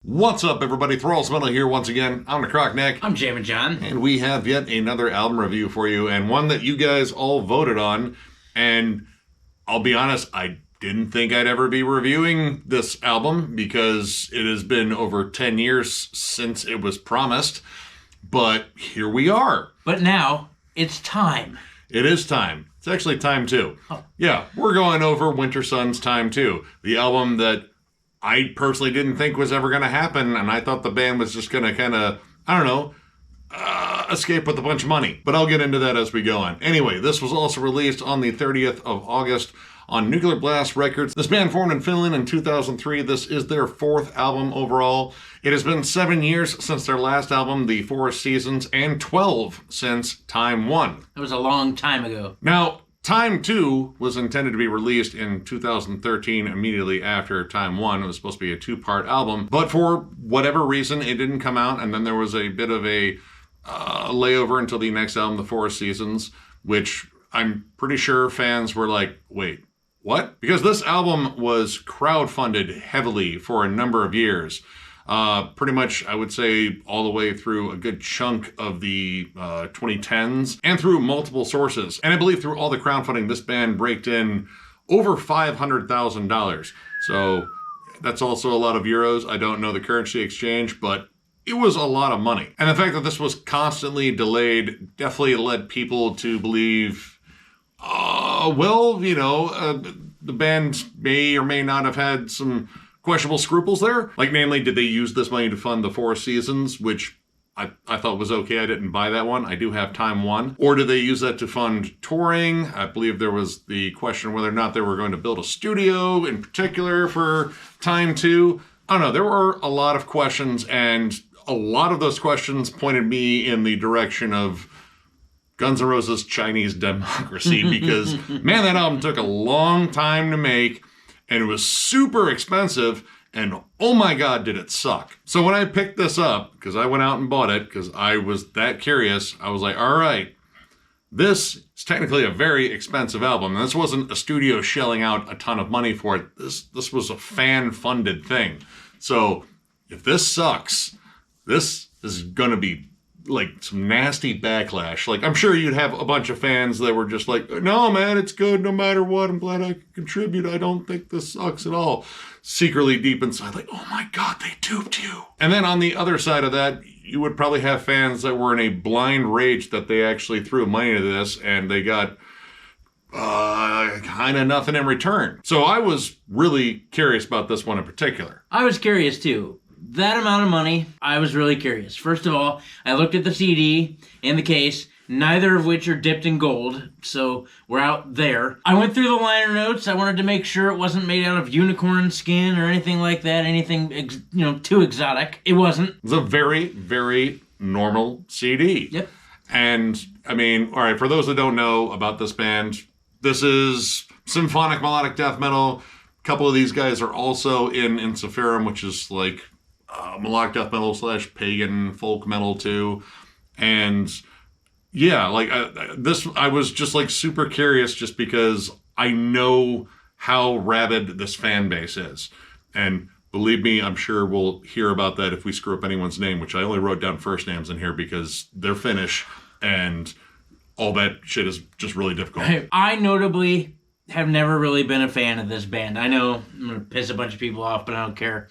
What's up, everybody? Thralls here once again. I'm Necrotic. I'm Jammin John. And we have yet another album review for you, and one that you guys all voted on. And I'll be honest, I didn't think I'd ever be reviewing this album because it has been over 10 years since it was promised. But here we are. But now, it's time. It is time. It's actually time 2. Oh. Yeah, we're going over Wintersun's Time 2, the album that I personally didn't think was ever going to happen, and I thought the band was just going to kind of, escape with a bunch of money. But I'll get into that as we go on. Anyway, this was also released on the 30th of August on Nuclear Blast Records. This band formed in Finland in 2003. This is their 4th album overall. It has been 7 years since their last album, The Four Seasons, and 12 since Time 1. It was a long time ago. Now, Time 2 was intended to be released in 2013, immediately after Time 1. It was supposed to be a 2-part album, but for whatever reason, it didn't come out, and then there was a bit of a layover until the next album, The Four Seasons, which I'm pretty sure fans were like, wait, what? Because this album was crowdfunded heavily for a number of years. Pretty much, I would say, all the way through a good chunk of the 2010s and through multiple sources. And I believe through all the crowdfunding, this band raked in over $500,000. So that's also a lot of euros. I don't know the currency exchange, but it was a lot of money. And the fact that this was constantly delayed definitely led people to believe, the band may or may not have had some questionable scruples there. Like, namely, did they use this money to fund The Four Seasons, which I thought was okay. I didn't buy that one. I do have Time 1. Or did they use that to fund touring? I believe there was the question whether or not they were going to build a studio in particular for Time 2. I don't know. There were a lot of questions, and a lot of those questions pointed me in the direction of Guns N' Roses' Chinese Democracy, because, man, that album took a long time to make, and it was super expensive, and oh my God, did it suck. So when I picked this up, because I went out and bought it, because I was that curious, I was like, all right, this is technically a very expensive album. And this wasn't a studio shelling out a ton of money for it. This was a fan-funded thing. So if this sucks, this is going to be like some nasty backlash. Like, I'm sure you'd have a bunch of fans that were just like, no, man, it's good no matter what. I'm glad I could contribute. I don't think this sucks at all. Secretly deep inside, like, oh my God, they duped you. And then on the other side of that, you would probably have fans that were in a blind rage that they actually threw money into this and they got kind of nothing in return. So I was really curious about this one in particular. I was curious too. That amount of money, I was really curious. First of all, I looked at the CD and the case, neither of which are dipped in gold, so we're out there. I went through the liner notes. I wanted to make sure it wasn't made out of unicorn skin or anything like that, anything, too exotic. It wasn't. It's a very, very normal CD. Yep. And, I mean, all right, for those that don't know about this band, this is symphonic melodic death metal. A couple of these guys are also in Insiphorum, which is like melodic death metal / pagan folk metal too. And yeah, like this, I was just like super curious just because I know how rabid this fan base is. And believe me, I'm sure we'll hear about that if we screw up anyone's name, which I only wrote down first names in here because they're Finnish and all that shit is just really difficult. I notably have never really been a fan of this band. I know I'm going to piss a bunch of people off, but I don't care.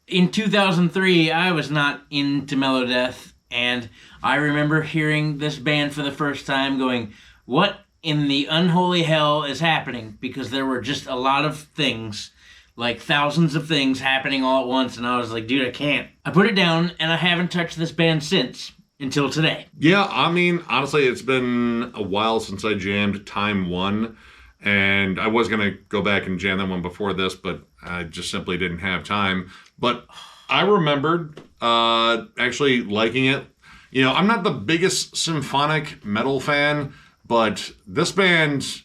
In 2003, I was not into Melodeath, and I remember hearing this band for the first time going, what in the unholy hell is happening? Because there were just a lot of things, like thousands of things happening all at once, and I was like, dude, I can't. I put it down, and I haven't touched this band since, until today. Yeah, I mean, honestly, it's been a while since I jammed Time 1, and I was going to go back and jam that one before this, but I just simply didn't have time. But I remembered actually liking it. You know, I'm not the biggest symphonic metal fan, but this band,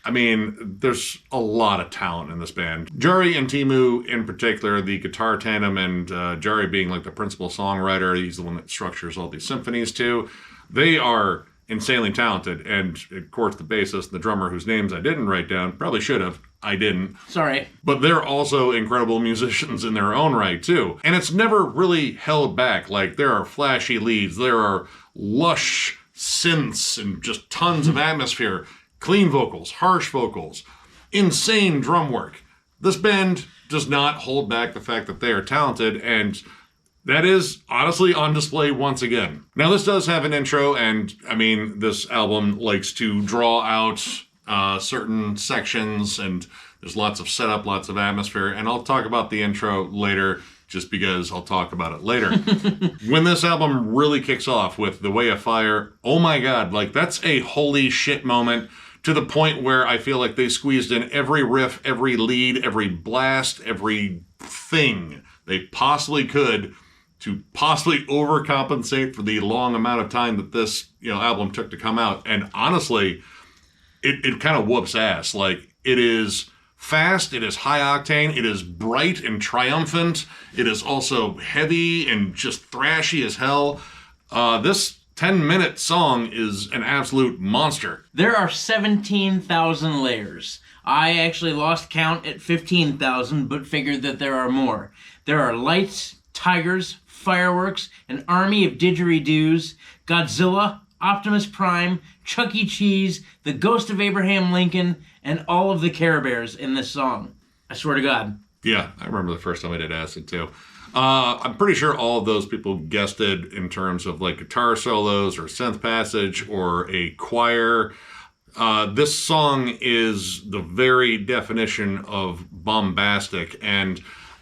I mean, there's a lot of talent in this band. Jari and Teemu in particular, the guitar tandem, and Jari being like the principal songwriter, he's the one that structures all these symphonies too. They are insanely talented. And of course, the bassist and the drummer, whose names I didn't write down, probably should have. I didn't. Sorry. But they're also incredible musicians in their own right, too. And it's never really held back. Like, there are flashy leads, there are lush synths, and just tons of atmosphere, clean vocals, harsh vocals, insane drum work. This band does not hold back the fact that they are talented, and that is honestly on display once again. Now, this does have an intro, and I mean, this album likes to draw out certain sections, and there's lots of setup, lots of atmosphere, and I'll talk about the intro later just because I'll talk about it later. When this album really kicks off with The Way of Fire, oh my god, like that's a holy shit moment, to the point where I feel like they squeezed in every riff, every lead, every blast, every thing they possibly could to possibly overcompensate for the long amount of time that this album took to come out. And honestly, it kind of whoops ass. Like, it is fast, it is high octane, it is bright and triumphant, it is also heavy and just thrashy as hell. This 10-minute song is an absolute monster. There are 17,000 layers. I actually lost count at 15,000, but figured that there are more. There are lights, tigers, fireworks, an army of didgeridoos, Godzilla, Optimus Prime, Chuck E. Cheese, the ghost of Abraham Lincoln, and all of the Care Bears in this song. I swear to God. Yeah, I remember the first time I did acid too. I'm pretty sure all of those people guested in terms of like guitar solos or synth passage or a choir. This song is the very definition of bombastic, and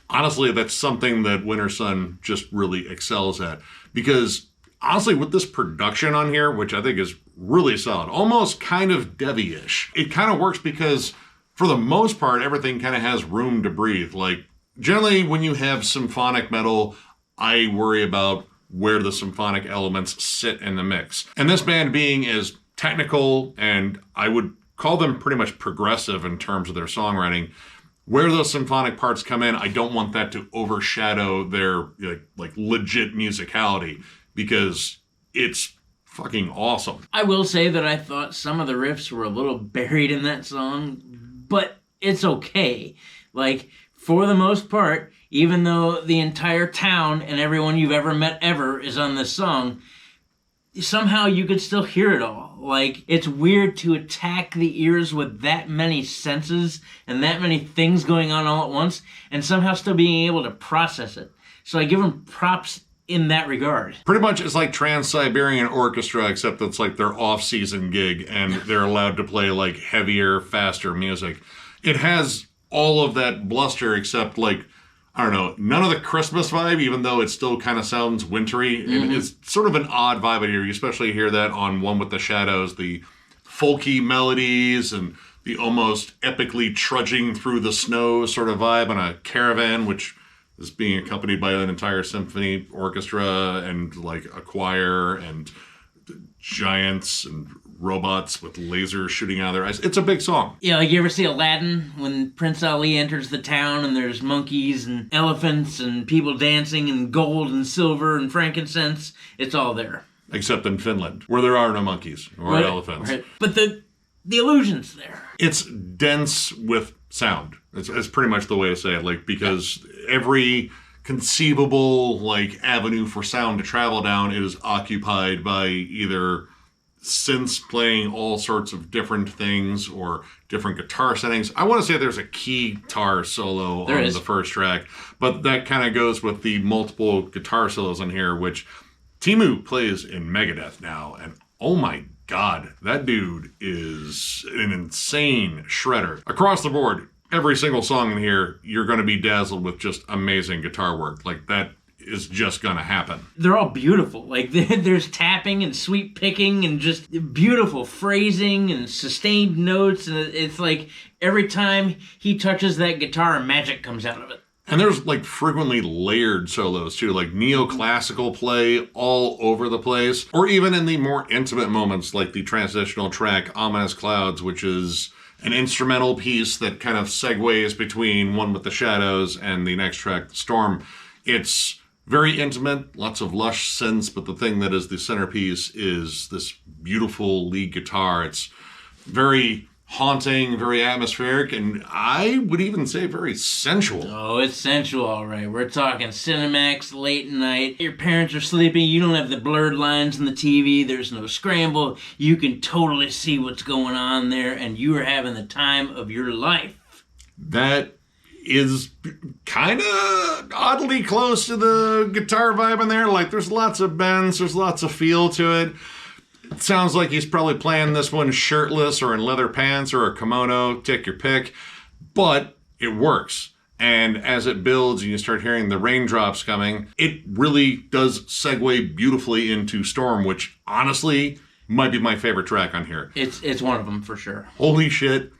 honestly, that's something that Wintersun just really excels at. Because honestly, with this production on here, which I think is really solid, almost kind of Devi-ish, it kind of works because for the most part, everything kind of has room to breathe. Like, generally, when you have symphonic metal, I worry about where the symphonic elements sit in the mix. And this band being as technical, and I would call them pretty much progressive in terms of their songwriting, where those symphonic parts come in, I don't want that to overshadow their like legit musicality, because it's fucking awesome. I will say that I thought some of the riffs were a little buried in that song, but it's okay. Like, for the most part, even though the entire town and everyone you've ever met ever is on this song, somehow you could still hear it all. Like, it's weird to attack the ears with that many senses and that many things going on all at once, and somehow still being able to process it. So I give them props in that regard. Pretty much it's like Trans-Siberian Orchestra, except it's like their off-season gig, and they're allowed to play like heavier, faster music. It has all of that bluster, except like, I don't know, none of the Christmas vibe, even though it still kind of sounds wintry. Mm-hmm. It's sort of an odd vibe in here. You especially hear that on One with the Shadows, the folky melodies and the almost epically trudging through the snow sort of vibe on a caravan, which is being accompanied by an entire symphony orchestra and like a choir and giants and robots with lasers shooting out of their eyes. It's a big song. Yeah, like you ever see Aladdin when Prince Ali enters the town and there's monkeys and elephants and people dancing and gold and silver and frankincense? It's all there. Except in Finland, where there are no monkeys or elephants. Right. But the illusion's there. It's dense with sound. It's pretty much the way to say it. Like, because every conceivable like avenue for sound to travel down is occupied by either synths playing all sorts of different things or different guitar settings. I want to say there's a guitar solo on the first track, but that kind of goes with the multiple guitar solos on here, which Timu plays in Megadeth now, and oh my god, that dude is an insane shredder. Across the board, every single song in here, you're going to be dazzled with just amazing guitar work. Like, that is just going to happen. They're all beautiful. Like, there's tapping and sweep picking and just beautiful phrasing and sustained notes. And it's like every time he touches that guitar, magic comes out of it. And there's like frequently layered solos too, like neoclassical play all over the place. Or even in the more intimate moments, like the transitional track Ominous Clouds, which is an instrumental piece that kind of segues between One with the Shadows and the next track, Storm. It's Very intimate, lots of lush synths, but the thing that is the centerpiece is this beautiful lead guitar. It's very haunting, very atmospheric, and I would even say very sensual. Oh, it's sensual, all right. We're talking Cinemax, late night. Your parents are sleeping. You don't have the blurred lines in the TV. There's no scramble. You can totally see what's going on there, and you are having the time of your life. That is kind of oddly close to the guitar vibe in there. Like, there's lots of bends, there's lots of feel to it. It sounds like he's probably playing this one shirtless or in leather pants or a kimono, take your pick, but it works. And as it builds and you start hearing the raindrops coming, it really does segue beautifully into Storm, which honestly might be my favorite track on here. It's one of them for sure. Holy shit.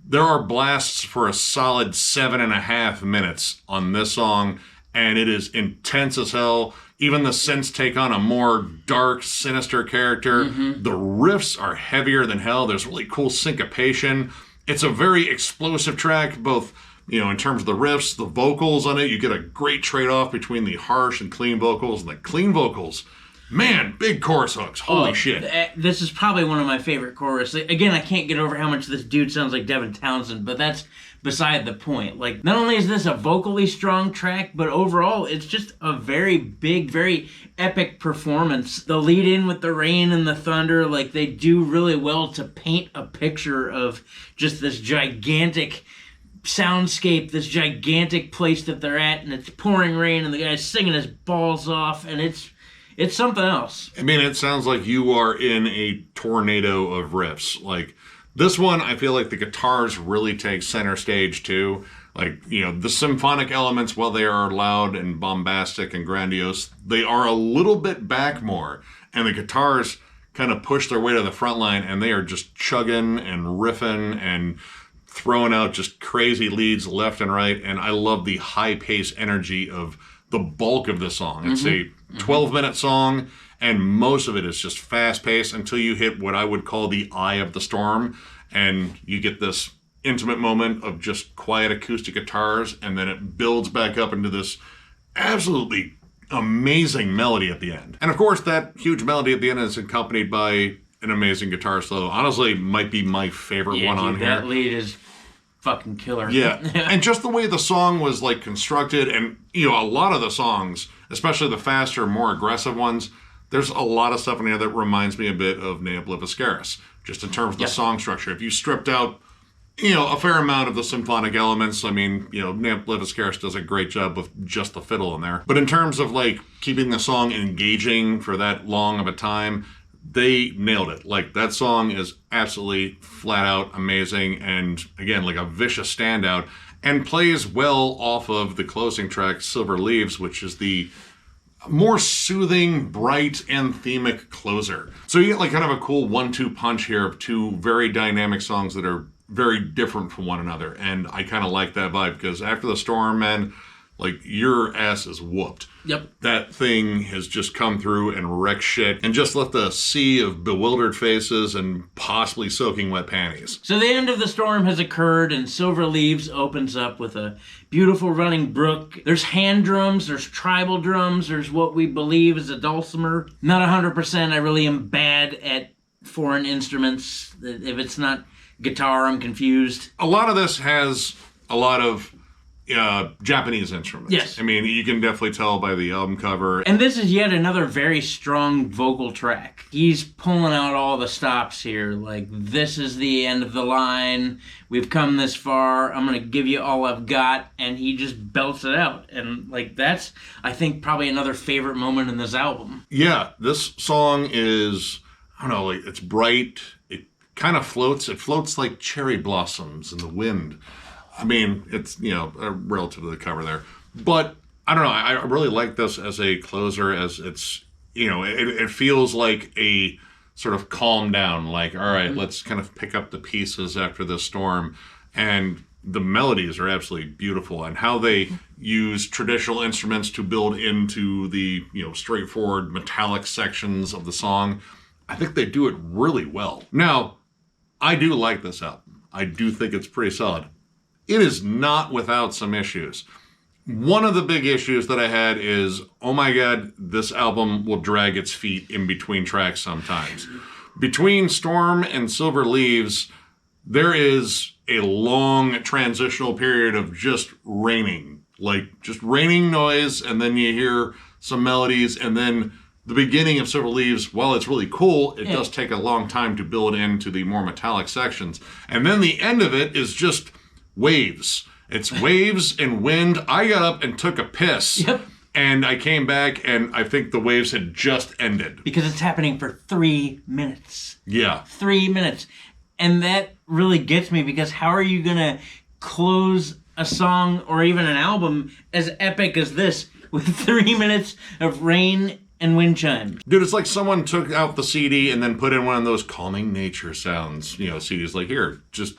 There are blasts for a solid 7.5 minutes on this song, and it is intense as hell. Even the synths take on a more dark, sinister character. The riffs are heavier than hell. There's really cool syncopation. It's a very explosive track, both, in terms of the riffs, the vocals on it. You get a great trade-off between the harsh and clean vocals, and the clean vocals, man, big chorus hooks. Holy shit. This is probably one of my favorite choruses. Again, I can't get over how much this dude sounds like Devin Townsend, but that's beside the point. Like, not only is this a vocally strong track, but overall, it's just a very big, very epic performance. The lead in with the rain and the thunder, like, they do really well to paint a picture of just this gigantic soundscape, this gigantic place that they're at, and it's pouring rain, and the guy's singing his balls off, and it's something else. I mean, it sounds like you are in a tornado of riffs. Like, this one, I feel like the guitars really take center stage, too. Like, the symphonic elements, while they are loud and bombastic and grandiose, they are a little bit back more. And the guitars kind of push their way to the front line, and they are just chugging and riffing and throwing out just crazy leads left and right. And I love the high-paced energy of the bulk of the song. It's a 12-minute song, and most of it is just fast-paced until you hit what I would call the eye of the storm, and you get this intimate moment of just quiet acoustic guitars, and then it builds back up into this absolutely amazing melody at the end. And of course, that huge melody at the end is accompanied by an amazing guitar solo. Honestly, might be my favorite one on here. That lead is fucking killer. Yeah. And just the way the song was like constructed, and a lot of the songs, especially the faster, more aggressive ones, there's a lot of stuff in there that reminds me a bit of Ne Obliviscaris, just in terms of the song structure. If you stripped out a fair amount of the symphonic elements, I mean, Ne Obliviscaris does a great job with just the fiddle in there. But in terms of like keeping the song engaging for that long of a time, they nailed it. Like, that song is absolutely flat out amazing, and again, like a vicious standout, and plays well off of the closing track, Silver Leaves, which is the more soothing, bright, anthemic closer. So you get like kind of a cool 1-2 punch here of two very dynamic songs that are very different from one another, and I kind of like that vibe, because after the storm, man, like, your ass is whooped. Yep. That thing has just come through and wrecked shit and just left a sea of bewildered faces and possibly soaking wet panties. So the end of the storm has occurred, and Silver Leaves opens up with a beautiful running brook. There's hand drums, there's tribal drums, there's what we believe is a dulcimer. Not 100%, I really am bad at foreign instruments. If it's not guitar, I'm confused. A lot of this has a lot of Japanese instruments. Yes. I mean, you can definitely tell by the album cover. And this is yet another very strong vocal track. He's pulling out all the stops here. Like, this is the end of the line. We've come this far. I'm going to give you all I've got. And he just belts it out. And, like, that's, I think, probably another favorite moment in this album. Yeah, this song is, I don't know, like, it's bright. It kind of floats. It floats like cherry blossoms in the wind. I mean, it's, relative to the cover there. But, I don't know, I really like this as a closer, as it's, it feels like a sort of calm down, like, all right, let's kind of pick up the pieces after this storm. And the melodies are absolutely beautiful, and how they use traditional instruments to build into the, straightforward metallic sections of the song. I think they do it really well. Now, I do like this album. I do think it's pretty solid. It is not without some issues. One of the big issues that I had is, oh my god, this album will drag its feet in between tracks sometimes. Between Storm and Silver Leaves, there is a long transitional period of just raining. Like, just raining noise, and then you hear some melodies, and then the beginning of Silver Leaves, while it's really cool, it does take a long time to build into the more metallic sections. And then the end of it is just waves. It's waves and wind. I got up and took a piss. Yep. And I came back, and I think the waves had just ended. Because it's happening for 3 minutes. Yeah. 3 minutes. And that really gets me, because how are you going to close a song or even an album as epic as this with 3 minutes of rain and wind chimes? Dude, it's like someone took out the CD and then put in one of those calming nature sounds, CDs. Like, here, just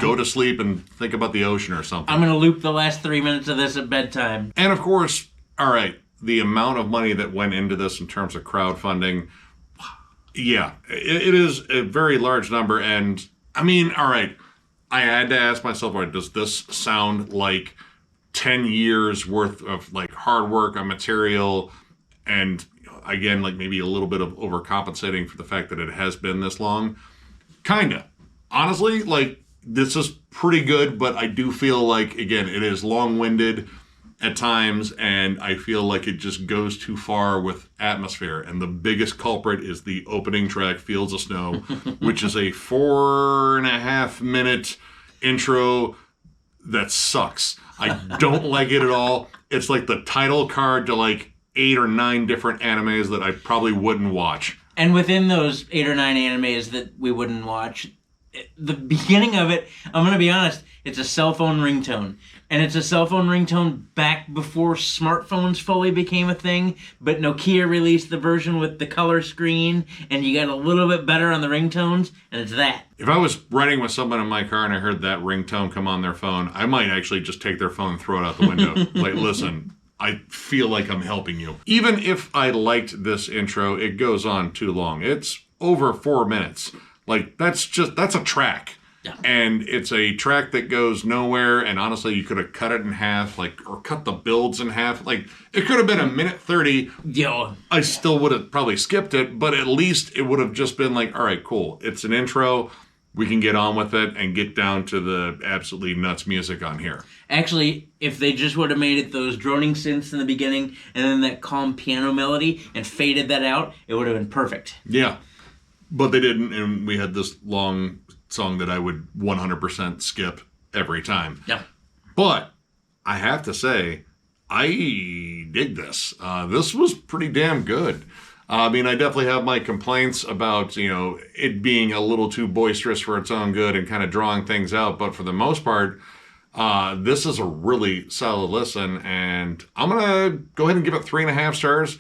go to sleep and think about the ocean or something. I'm going to loop the last 3 minutes of this at bedtime. And of course, all right, the amount of money that went into this in terms of crowdfunding, yeah, it is a very large number. And I mean, all right, I had to ask myself, all right, does this sound like 10 years worth of like hard work on material? And again, like maybe a little bit of overcompensating for the fact that it has been this long. Kinda. Honestly, like, this is pretty good, but I do feel like, again, it is long-winded at times, and I feel like it just goes too far with atmosphere. And the biggest culprit is the opening track, Fields of Snow, which is a 4.5-minute intro that sucks. I don't like it at all. It's like the title card to like 8 or 9 different animes that I probably wouldn't watch. And within those 8 or 9 animes that we wouldn't watch, the beginning of it, I'm going to be honest, it's a cell phone ringtone. And it's a cell phone ringtone back before smartphones fully became a thing, but Nokia released the version with the color screen, and you got a little bit better on the ringtones, and it's that. If I was riding with someone in my car and I heard that ringtone come on their phone, I might actually just take their phone and throw it out the window. Like, listen, I feel like I'm helping you. Even if I liked this intro, it goes on too long. It's over 4 minutes. Like, that's a track. Yeah. And it's a track that goes nowhere, and honestly, you could have cut it in half, like, or cut the builds in half. Like, it could have been 1:30. Yo. I still would have probably skipped it, but at least it would have just been like, all right, cool. It's an intro. We can get on with it and get down to the absolutely nuts music on here. Actually, if they just would have made it those droning synths in the beginning and then that calm piano melody and faded that out, it would have been perfect. Yeah. But they didn't, and we had this long song that I would 100% skip every time. Yeah. But I have to say, I dig this. This was pretty damn good. I mean, I definitely have my complaints about, it being a little too boisterous for its own good and kind of drawing things out. But for the most part, this is a really solid listen. And I'm going to go ahead and give it 3.5 stars.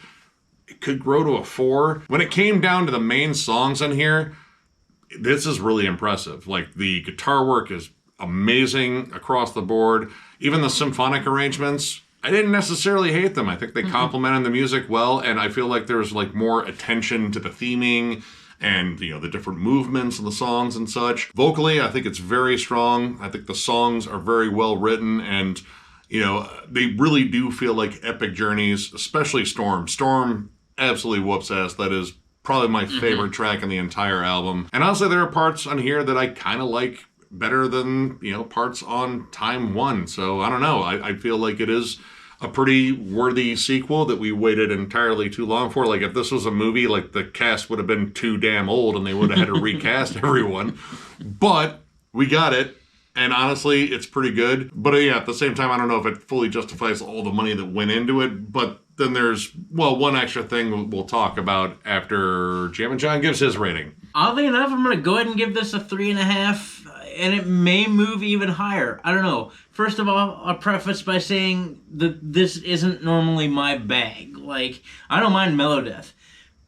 It could grow to a 4. When it came down to the main songs on here, this is really impressive. Like, the guitar work is amazing across the board. Even the symphonic arrangements, I didn't necessarily hate them. I think they complemented the music well, and I feel like there's like more attention to the theming and, the different movements of the songs and such. Vocally, I think it's very strong. I think the songs are very well written, and they really do feel like epic journeys, especially Storm. Storm absolutely whoops ass. That is probably my favorite track in the entire album. And honestly, there are parts on here that I kind of like better than, parts on Time 1. So I don't know. I feel like it is a pretty worthy sequel that we waited entirely too long for. Like, if this was a movie, like, the cast would have been too damn old and they would have had to recast everyone. But we got it. And honestly, it's pretty good. But yeah, at the same time, I don't know if it fully justifies all the money that went into it. But then there's, one extra thing we'll talk about after Jammin John gives his rating. Oddly enough, I'm going to go ahead and give this a 3.5, and it may move even higher. I don't know. First of all, I'll preface by saying that this isn't normally my bag. Like, I don't mind melodeath.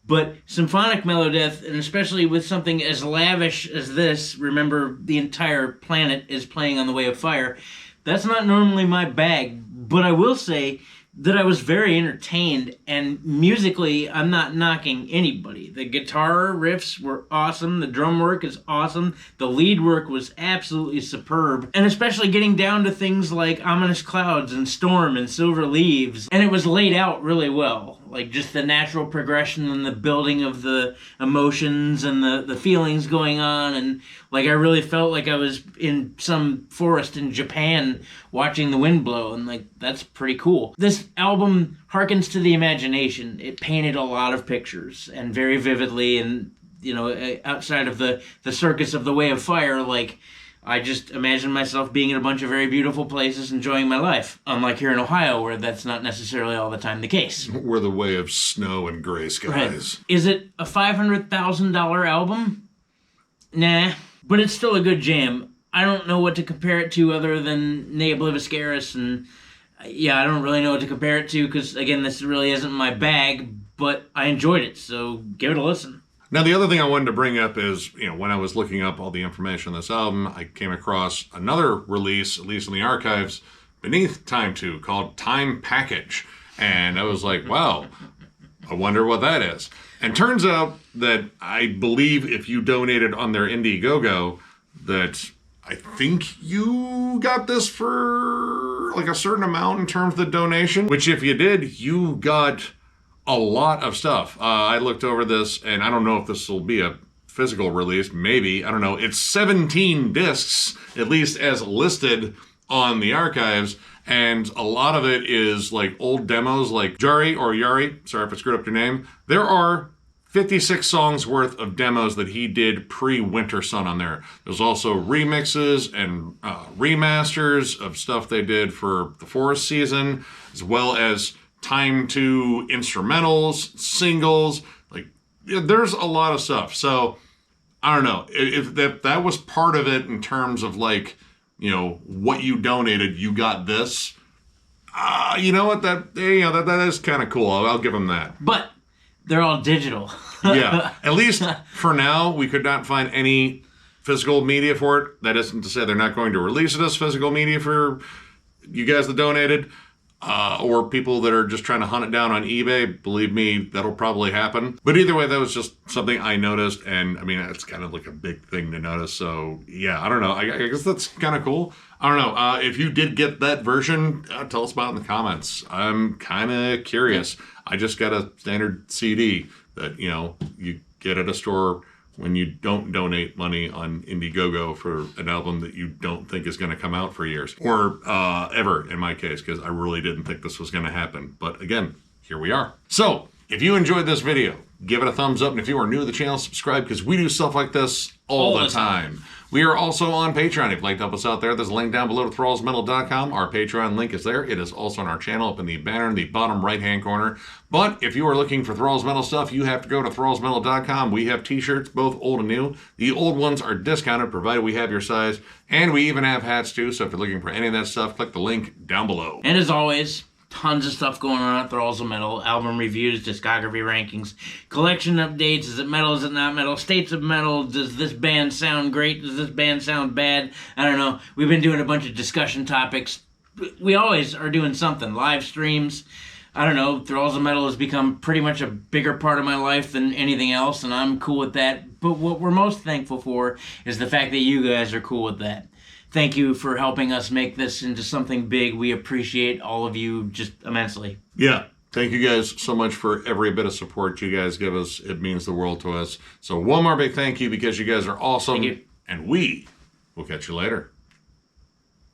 But symphonic melodeath, and especially with something as lavish as this, remember the entire planet is playing on the Way of Fire, that's not normally my bag. But I will say that I was very entertained, and musically, I'm not knocking anybody. The guitar riffs were awesome, the drum work is awesome, the lead work was absolutely superb, and especially getting down to things like Ominous Clouds and Storm and Silver Leaves, and it was laid out really well. Like, just the natural progression and the building of the emotions and the feelings going on, and like I really felt like I was in some forest in Japan watching the wind blow, and like that's pretty cool. This album harkens to the imagination. It painted a lot of pictures and very vividly, and you know, outside of the circus of the Way of Fire, like I just imagine myself being in a bunch of very beautiful places enjoying my life. Unlike here in Ohio, where that's not necessarily all the time the case. We're the way of snow and gray skies. Right. Is it a $500,000 album? Nah. But it's still a good jam. I don't know what to compare it to other than Ne Obliviscaris, and yeah, I don't really know what to compare it to because, again, this really isn't my bag, but I enjoyed it, so give it a listen. Now, the other thing I wanted to bring up is, you know, when I was looking up all the information on this album, I came across another release, at least in the archives, beneath Time 2, called Time Package. And I was like, wow, I wonder what that is. And turns out that I believe if you donated on their Indiegogo, that I think you got this for like a certain amount in terms of the donation, which if you did, you got a lot of stuff. I looked over this, and I don't know if this will be a physical release. Maybe. I don't know. It's 17 discs, at least as listed on the archives, and a lot of it is like old demos like Jari or Yari. Sorry if I screwed up your name. There are 56 songs worth of demos that he did pre-Wintersun on there. There's also remixes and remasters of stuff they did for the Forest season, as well as Time 2 instrumentals, singles. Like, there's a lot of stuff. So I don't know if that was part of it in terms of like, you know, what you donated, you got this. You know what, that is kind of cool. I'll give them that. But they're all digital. Yeah, at least for now, we could not find any physical media for it. That isn't to say they're not going to release it as physical media for you guys that donated. Or people that are just trying to hunt it down on eBay. Believe me, that'll probably happen. But either way, that was just something I noticed, and I mean, it's kind of like a big thing to notice. So yeah, I don't know. I guess that's kind of cool. I don't know. If you did get that version, tell us about it in the comments. I'm kind of curious. I just got a standard CD that, you know, you get at a store when you don't donate money on Indiegogo for an album that you don't think is going to come out for years. Or ever, in my case, because I really didn't think this was going to happen. But again, here we are. So, if you enjoyed this video, give it a thumbs up. And if you are new to the channel, subscribe, because we do stuff like this all the time. We are also on Patreon. If you'd like to help us out there, there's a link down below to thrallsmetal.com. Our Patreon link is there. It is also on our channel up in the banner in the bottom right-hand corner. But if you are looking for Thralls Metal stuff, you have to go to thrallsmetal.com. We have t-shirts, both old and new. The old ones are discounted, provided we have your size. And we even have hats, too. So if you're looking for any of that stuff, click the link down below. And as always, tons of stuff going on at Thralls of Metal. Album reviews, discography rankings, collection updates. Is it metal? Is it not metal? States of metal. Does this band sound great? Does this band sound bad? I don't know. We've been doing a bunch of discussion topics. We always are doing something. Live streams. I don't know. Thralls of Metal has become pretty much a bigger part of my life than anything else, and I'm cool with that. But what we're most thankful for is the fact that you guys are cool with that. Thank you for helping us make this into something big. We appreciate all of you just immensely. Yeah. Thank you guys so much for every bit of support you guys give us. It means the world to us. So one more big thank you, because you guys are awesome. Thank you. And we will catch you later.